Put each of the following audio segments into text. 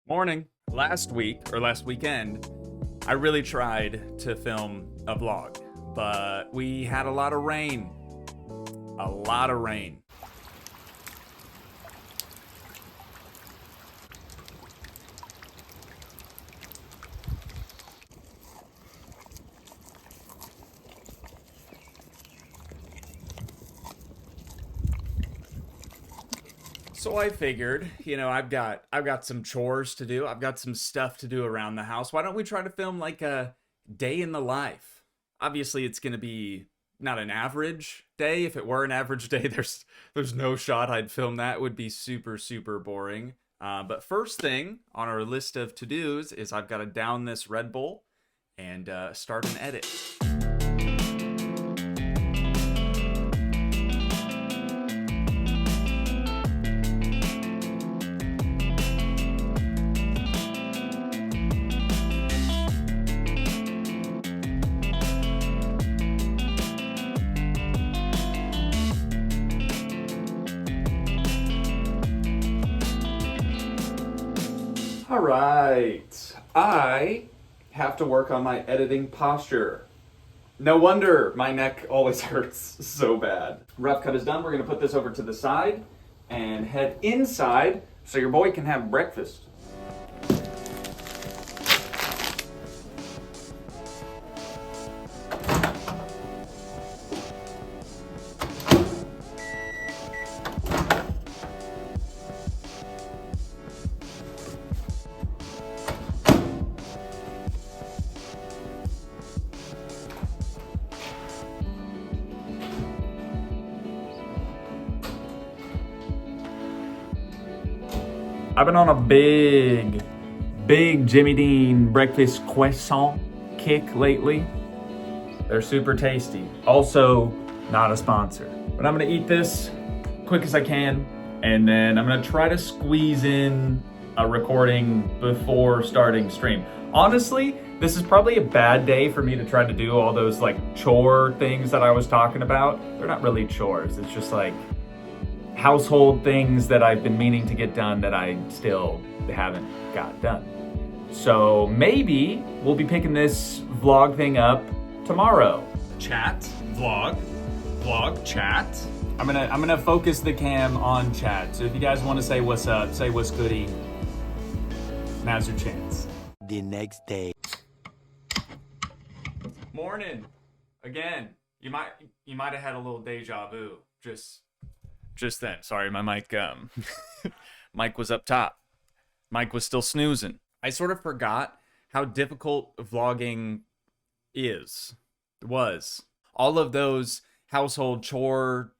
Morning. Last week, or last weekend, I really tried to film a vlog, but we had a lot of rain. A lot of rain. So I figured, I've got some chores to do. I've got some stuff to do around the house. Why don't we try to film like a day in the life? Obviously, it's going to be not an average day. If it were an average day, there's no shot I'd film that. It would be super boring. But first thing on our list of to-dos is I've got to down this Red Bull and start an edit. All right, I have to work on my editing posture. No wonder my neck always hurts so bad. Rough cut is done. We're gonna put this over to the side and head inside so your boy can have breakfast. I've been on a big Jimmy Dean breakfast croissant kick lately. They're super tasty. Also, not a sponsor. But I'm gonna eat this quick as I can, and then I'm gonna try to squeeze in a recording before starting stream. Honestly, this is probably a bad day for me to try to do all those like chore things that I was talking about. They're not really chores, it's just like household things that I've been meaning to get done that I still haven't got done. So maybe we'll be picking this vlog thing up tomorrow. Chat, vlog, chat. I'm gonna focus the cam on chat. So if you guys want to say what's up, say what's goody, now's your chance. The next day. Morning. Again. You might have had a little deja vu. Just then. Sorry, my mic was up top. Mic was still snoozing. I sort of forgot how difficult vlogging was. All of those household chore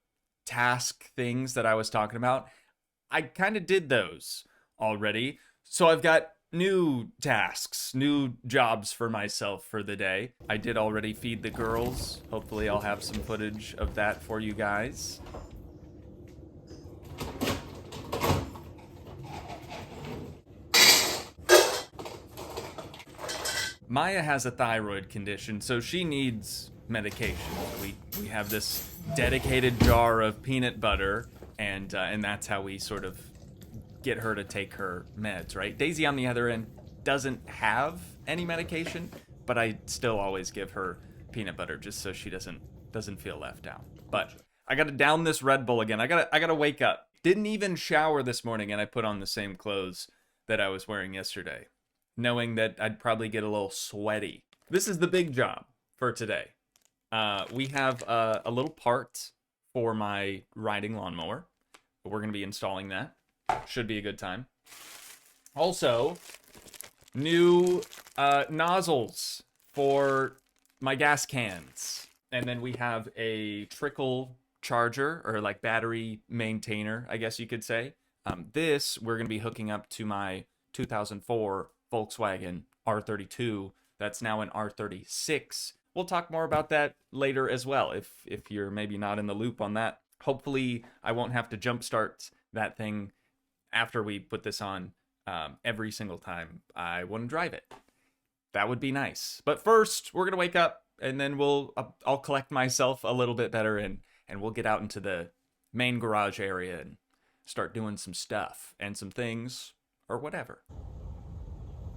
task things that I was talking about, I kind of did those already. So I've got new tasks, new jobs for myself for the day. I did already feed the girls. Hopefully I'll have some footage of that for you guys. Maya has a thyroid condition, so she needs medication. We have this dedicated jar of peanut butter, and that's how we sort of get her to take her meds, right? Daisy, on the other end, doesn't have any medication, but I still always give her peanut butter just so she doesn't feel left out. But I gotta down this Red Bull again. I gotta wake up. Didn't even shower this morning, and I put on the same clothes that I was wearing yesterday, knowing that I'd probably get a little sweaty. This is the big job for today. We have a little part for my riding lawnmower. We're going to be installing that. Should be a good time. Also, new nozzles for my gas cans. And then we have a trickle charger, or like battery maintainer, I guess you could say. This we're going to be hooking up to my 2004 Volkswagen R32 that's now an R36. We'll talk more about that later as well if you're maybe not in the loop on that. Hopefully I won't have to jumpstart that thing after we put this on every single time I want to drive it. That would be nice. But first, we're going to wake up, and then I'll collect myself a little bit better, and we'll get out into the main garage area and start doing some stuff and some things or whatever.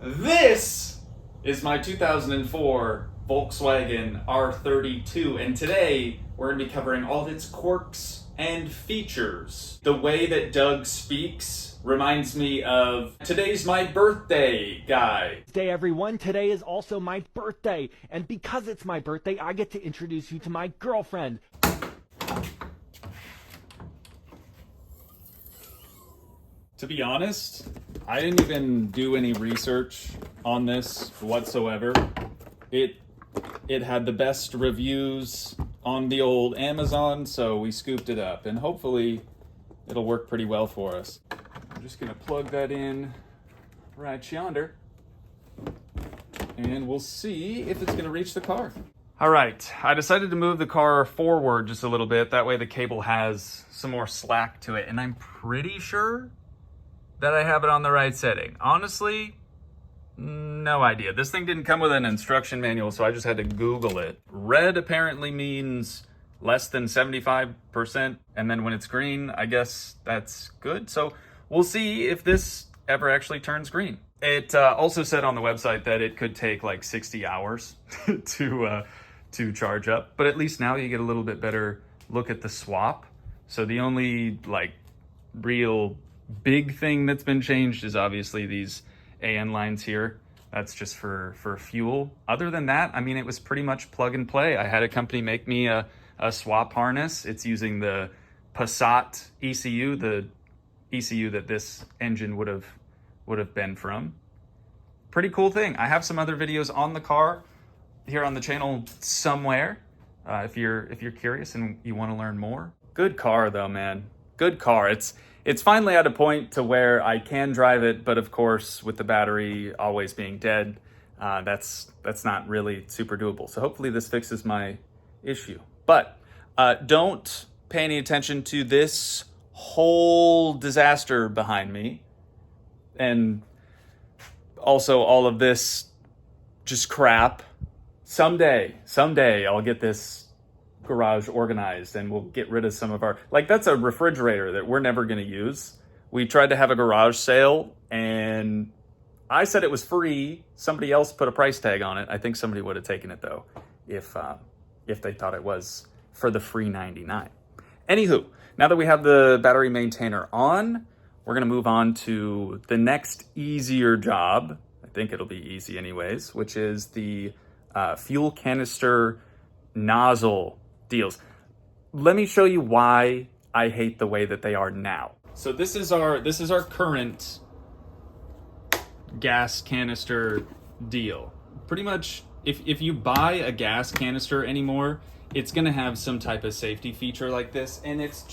This is my 2004 Volkswagen R32, and today we're going to be covering all of its quirks and features. The way that Doug speaks reminds me of "Today's my birthday" guy. Day everyone, today is also my birthday, and because it's my birthday, I get to introduce you to my girlfriend. To be honest, I didn't even do any research on this whatsoever. It had the best reviews on the old Amazon, so we scooped it up, and hopefully it'll work pretty well for us. I'm just gonna plug that in right yonder, and we'll see if it's gonna reach the car. All right, I decided to move the car forward just a little bit. That way the cable has some more slack to it, and I'm pretty sure that I have it on the right setting. Honestly, no idea. This thing didn't come with an instruction manual, so I just had to Google it. Red apparently means less than 75%, and then when it's green, I guess that's good. So we'll see if this ever actually turns green. It also said on the website that it could take like 60 hours to charge up, but at least now you get a little bit better look at the swap. So the only like real big thing that's been changed is obviously these AN lines here. That's just for fuel. Other than that, I mean, it was pretty much plug and play. I had a company make me a swap harness. It's using the Passat ECU, the ECU that this engine would have been from. Pretty cool thing. I have some other videos on the car here on the channel somewhere. If you're curious and you want to learn more. Good car though, man. Good car. It's finally at a point to where I can drive it, but of course, with the battery always being dead, that's not really super doable. So hopefully this fixes my issue. But don't pay any attention to this whole disaster behind me. And also all of this just crap. Someday I'll get this garage organized and we'll get rid of some of our, like, that's a refrigerator that we're never going to use. We tried to have a garage sale and I said it was free. Somebody else put a price tag on it. I think somebody would have taken it though if they thought it was for the free 99. Anywho, now that we have the battery maintainer on, we're going to move on to the next easier job. I think it'll be easy anyways, which is the fuel canister nozzle deals. Let me show you why I hate the way that they are now. So this is our current gas canister deal. Pretty much if you buy a gas canister anymore, it's gonna have some type of safety feature like this, and it's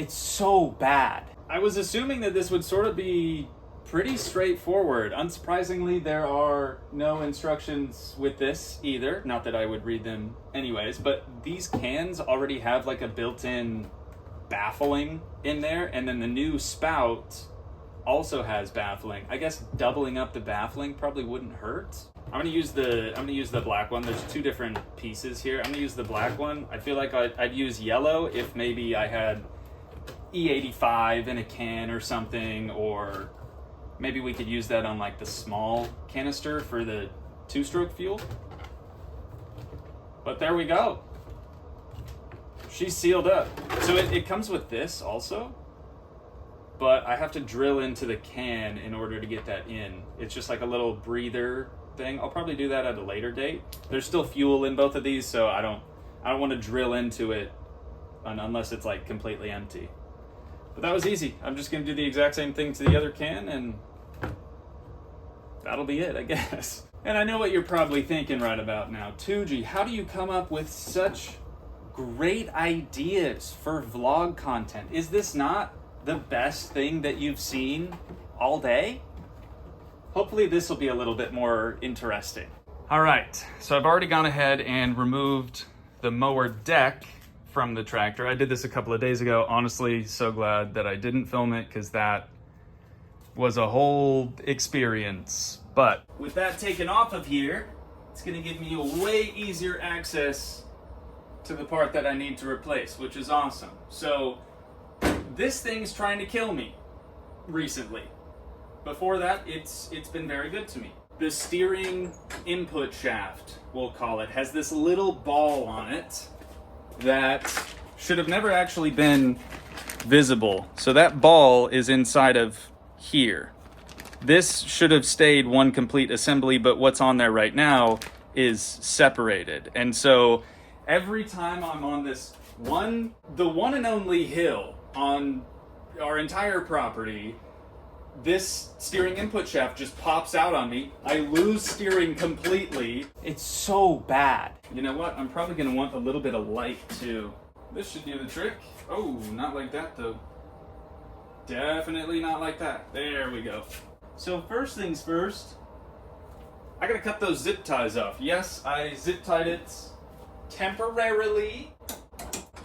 so bad. I was assuming that this would sort of be pretty straightforward. Unsurprisingly, there are no instructions with this either. Not that I would read them anyways, but these cans already have like a built-in baffling in there, and then the new spout also has baffling. I guess doubling up the baffling probably wouldn't hurt. I'm gonna use the black one. There's two different pieces here. I'm gonna use the black one. I feel like I'd use yellow if maybe I had E85 in a can or something, or maybe we could use that on like the small canister for the two-stroke fuel. But there we go. She's sealed up. So it comes with this also, but I have to drill into the can in order to get that in. It's just like a little breather thing. I'll probably do that at a later date. There's still fuel in both of these, so I don't want to drill into it unless it's like completely empty. But that was easy. I'm just going to do the exact same thing to the other can, and that'll be it, I guess. And I know what you're probably thinking right about now. Toogii, how do you come up with such great ideas for vlog content? Is this not the best thing that you've seen all day? Hopefully this will be a little bit more interesting. All right, so I've already gone ahead and removed the mower deck from the tractor. I did this a couple of days ago. Honestly, so glad that I didn't film it because that was a whole experience. But with that taken off of here, it's gonna give me a way easier access to the part that I need to replace, which is awesome. So this thing's trying to kill me recently. before that, it's been very good to me. The steering input shaft, we'll call it, has this little ball on it that should have never actually been visible. So that ball is inside of here. This should have stayed one complete assembly, but what's on there right now is separated. And so every time I'm on this the one and only hill on our entire property, this steering input shaft just pops out on me. I lose steering completely. It's so bad. You know what? I'm probably gonna want a little bit of light too. This should do the trick. Oh, not like that though. Definitely not like that. There we go. So first things first, I gotta cut those zip ties off. Yes, I zip tied it temporarily.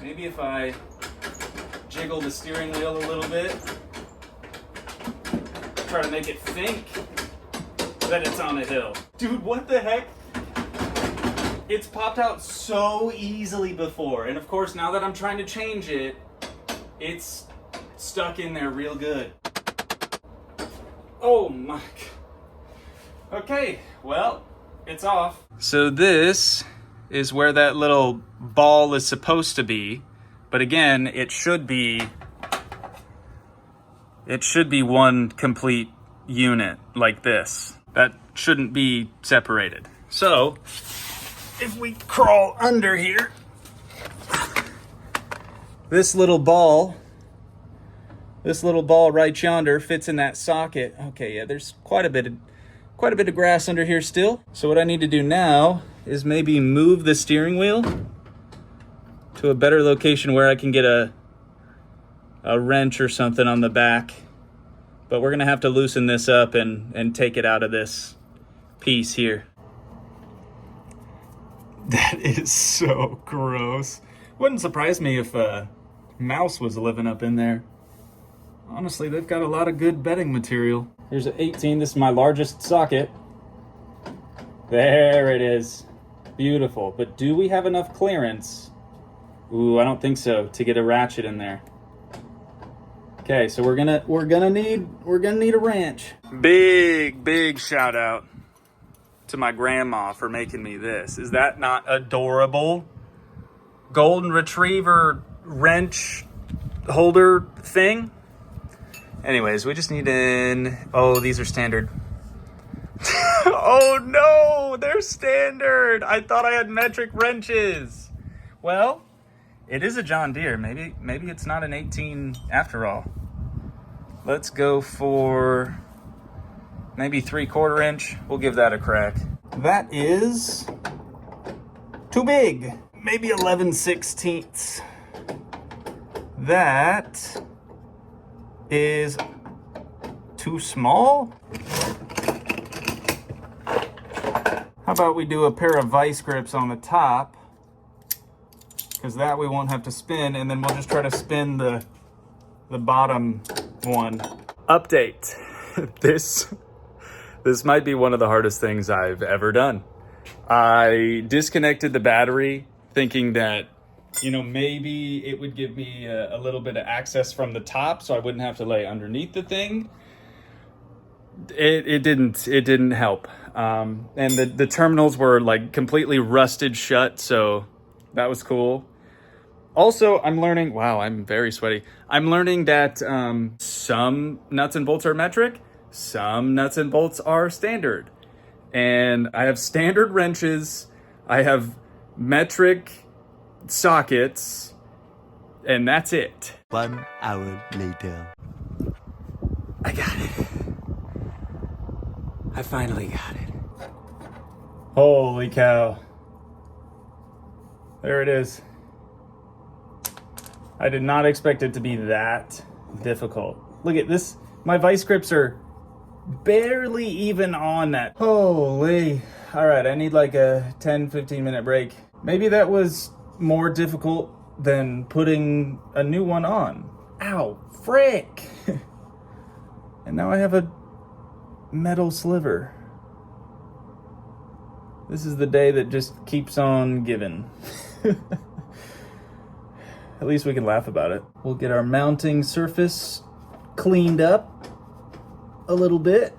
Maybe if I jiggle the steering wheel a little bit, try to make it think that it's on a hill. Dude, what the heck? It's popped out so easily before. And of course, now that I'm trying to change it, it's stuck in there real good. Oh my God. Okay, well, it's off. So this is where that little ball is supposed to be. But again, it should be one complete unit like this. That shouldn't be separated. So if we crawl under here, this little ball right yonder fits in that socket. Okay, yeah, there's quite a bit of grass under here still. So what I need to do now is maybe move the steering wheel to a better location where I can get a wrench or something on the back. But we're gonna have to loosen this up and take it out of this piece here. That is so gross. Wouldn't surprise me if a mouse was living up in there. Honestly, they've got a lot of good bedding material. Here's an 18, this is my largest socket. There it is. Beautiful, but do we have enough clearance? Ooh, I don't think so, to get a ratchet in there. Okay, so we're gonna need a wrench. Big shout out to my grandma for making me this. Is that not adorable? Golden retriever wrench holder thing. Anyways, we just need oh, these are standard. Oh no, they're standard. I thought I had metric wrenches. Well, it is a John Deere. Maybe it's not an 18 after all. Let's go for maybe 3/4 inch. We'll give that a crack. That is too big. Maybe 11/16. That is too small. How about we do a pair of vice grips on the top, because that we won't have to spin, and then we'll just try to spin the bottom one. Update. This might be one of the hardest things I've ever done. I disconnected the battery thinking that, maybe it would give me a little bit of access from the top so I wouldn't have to lay underneath the thing. It didn't help. And the terminals were like completely rusted shut, so that was cool. Also, I'm learning, wow, I'm very sweaty. I'm learning that some nuts and bolts are metric, some nuts and bolts are standard. And I have standard wrenches, I have metric sockets, and that's it. 1 hour later. I got it. I finally got it. Holy cow. There it is. I did not expect it to be that difficult. Look at this. My vice grips are barely even on that. Holy. All right, I need like a 10-15 minute break. Maybe that was more difficult than putting a new one on. Ow, frick. And now I have a metal sliver. This is the day that just keeps on giving. At least we can laugh about it. We'll get our mounting surface cleaned up. a little bit.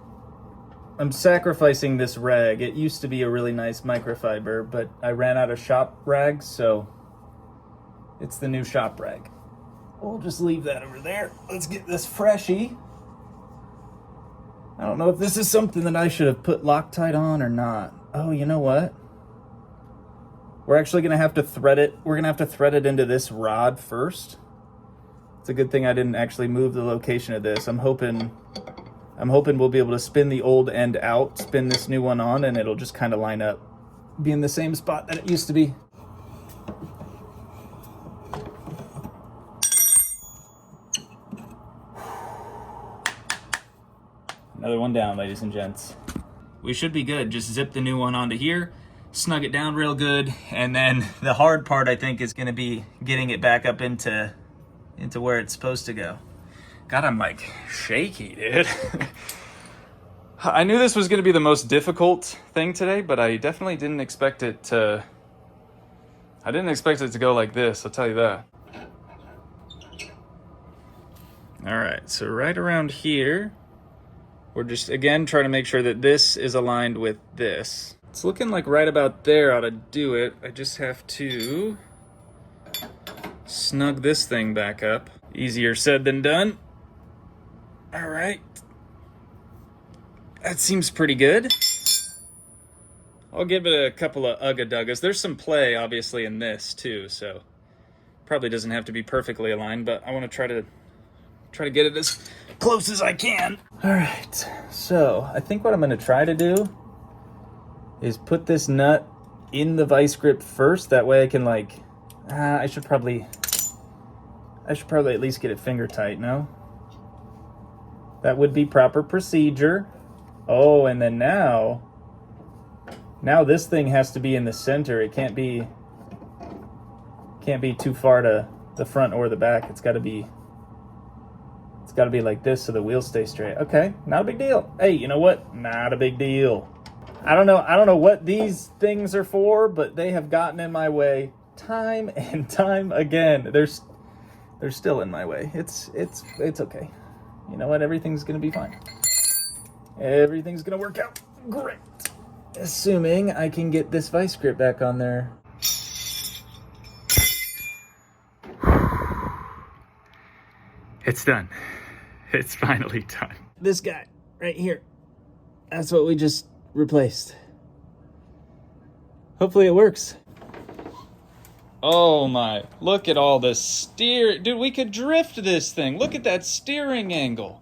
I'm sacrificing this rag. It used to be a really nice microfiber, but I ran out of shop rags, so it's the new shop rag. We'll just leave that over there. Let's get this freshie. I don't know if this is something that I should have put Loctite on or not. Oh, you know what? We're actually going to have to thread it. We're going to have to thread it into this rod first. It's a good thing I didn't actually move the location of this. I'm hoping we'll be able to spin the old end out, spin this new one on, and it'll just kind of line up, be in the same spot that it used to be. Another one down, ladies and gents. We should be good. Just zip the new one onto here, snug it down real good, and then the hard part, I think, is going to be getting it back up into where it's supposed to go. God, I'm like shaky, dude. I knew this was going to be the most difficult thing today, but I definitely didn't expect it to... I didn't expect it to go like this, I'll tell you that. All right, so right around here, we're just, again, trying to make sure that this is aligned with this. It's looking like right about there ought to do it. I just have to snug this thing back up. Easier said than done. All right. That seems pretty good. I'll give it a couple of ugga-duggas. There's some play, obviously, in this, too, so probably doesn't have to be perfectly aligned, but I want to try to get it as close as I can. All right, so I think what I'm going to try to do is put this nut in the vice grip first. That way I can, like, I should probably at least get it finger tight, no? That would be proper procedure. Oh, and then now this thing has to be in the center. It can't be too far to the front or the back. It's got to be like this so the wheels stay straight. Okay, not a big deal. Hey, you know what? Not a big deal. I don't know what these things are for, but they have gotten in my way time and time again. They're still in my way. It's okay. You know what? Everything's gonna be fine. Everything's gonna work out great. Assuming I can get this vice grip back on there. It's done. It's finally done. This guy right here. That's what we just replaced. Hopefully it works. Oh my, look at all the steer. Dude, we could drift this thing. Look at that steering angle.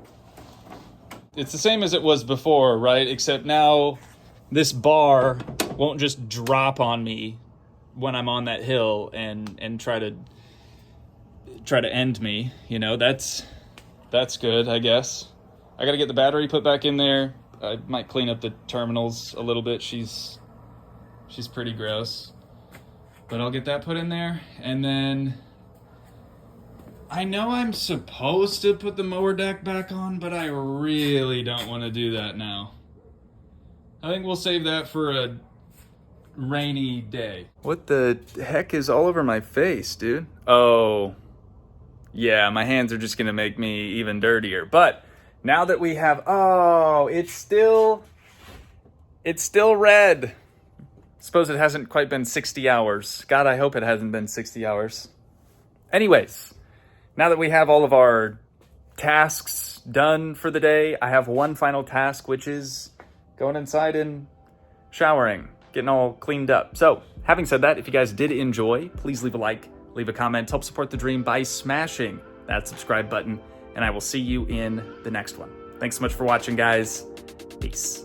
It's the same as it was before, right? Except now this bar won't just drop on me when I'm on that hill and try to end me. You know, that's good, I guess. I gotta get the battery put back in there. I might clean up the terminals a little bit. She's pretty gross. But I'll get that put in there. And then I know I'm supposed to put the mower deck back on, but I really don't want to do that now. I think we'll save that for a rainy day. What the heck is all over my face, dude? Oh, yeah, my hands are just gonna make me even dirtier. But now that we have, oh, it's still red. Suppose it hasn't quite been 60 hours. God, I hope it hasn't been 60 hours. Anyways, now that we have all of our tasks done for the day, I have one final task, which is going inside and showering, getting all cleaned up. So, having said that, if you guys did enjoy, please leave a like, leave a comment, help support the dream by smashing that subscribe button, and I will see you in the next one. Thanks so much for watching, guys. Peace.